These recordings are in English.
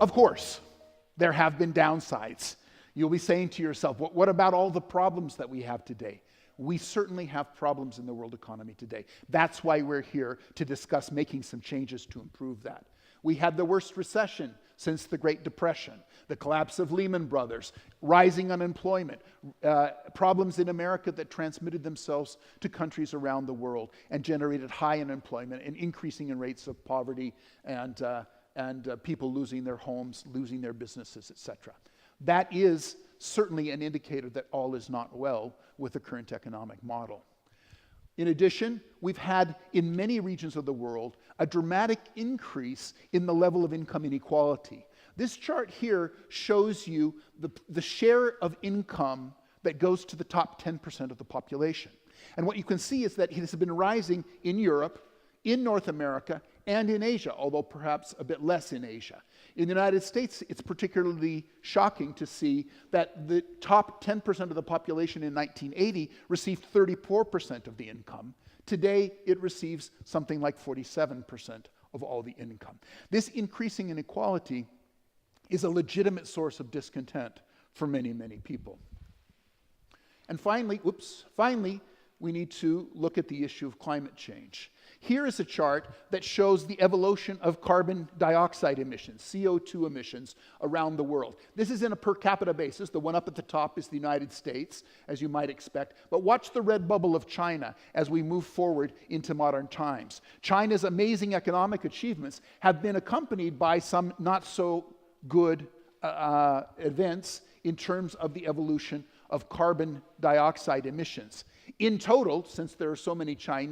Of course, there have been downsides. You'll be saying to yourself, what about all the problems that we have today? We certainly have problems in the world economy today. That's why we're here to discuss making some changes to improve that. We had the worst recession since the Great Depression, the collapse of Lehman Brothers, rising unemployment, problems in America that transmitted themselves to countries around the world and generated high unemployment and increasing in rates of poverty and people losing their homes, losing their businesses, etc. That is certainly an indicator that all is not well with the current economic model. In addition, we've had, in many regions of the world, a dramatic increase in the level of income inequality. This chart here shows you the share of income that goes to the top 10% of the population. And what you can see is that it has been rising in Europe, in North America, and in Asia, although perhaps a bit less in Asia. In the United States, it's particularly shocking to see that the top 10% of the population in 1980 received 34% of the income. Today, it receives something like 47% of all the income. This increasing inequality is a legitimate source of discontent for many, many people. And finally, we need to look at the issue of climate change. Here is a chart that shows the evolution of carbon dioxide emissions, CO2 emissions, around the world. This is in a per capita basis. The one up at the top is the United States, as you might expect. But watch the red bubble of China as we move forward into modern times. China's amazing economic achievements have been accompanied by some not so good events in terms of the evolution of carbon dioxide emissions. In total, since there are so many China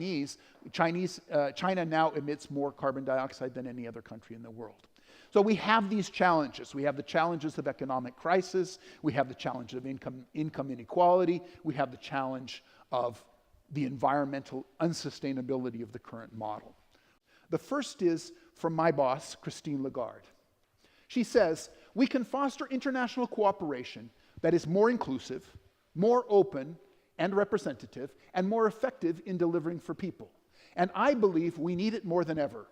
now emits more carbon dioxide than any other country in the world. So we have these challenges. We have the challenges of economic crisis. We have the challenge of income inequality. We have the challenge of the environmental unsustainability of the current model. The first is from my boss, Christine Lagarde. She says, we can foster international cooperation that is more inclusive, more open and representative, and more effective in delivering for people. And I believe we need it more than ever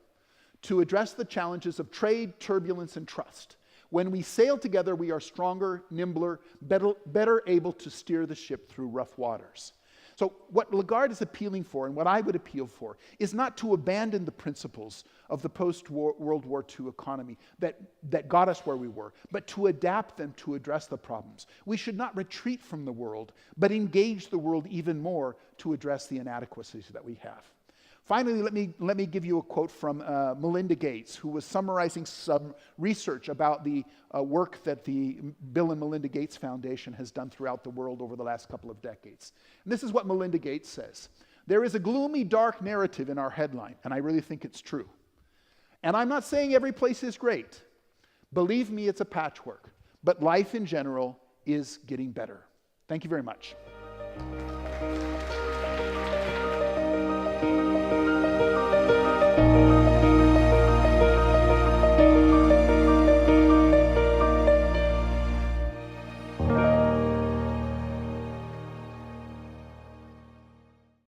to address the challenges of trade, turbulence, and trust. When we sail together, we are stronger, nimbler, better able to steer the ship through rough waters. So what Lagarde is appealing for, and what I would appeal for, is not to abandon the principles of the post-World War II economy that got us where we were, but to adapt them to address the problems. We should not retreat from the world, but engage the world even more to address the inadequacies that we have. Finally, let me give you a quote from Melinda Gates, who was summarizing some research about the work that the Bill and Melinda Gates Foundation has done throughout the world over the last couple of decades. And this is what Melinda Gates says. There is a gloomy, dark narrative in our headline, and I really think it's true. And I'm not saying every place is great. Believe me, it's a patchwork. But life in general is getting better. Thank you very much.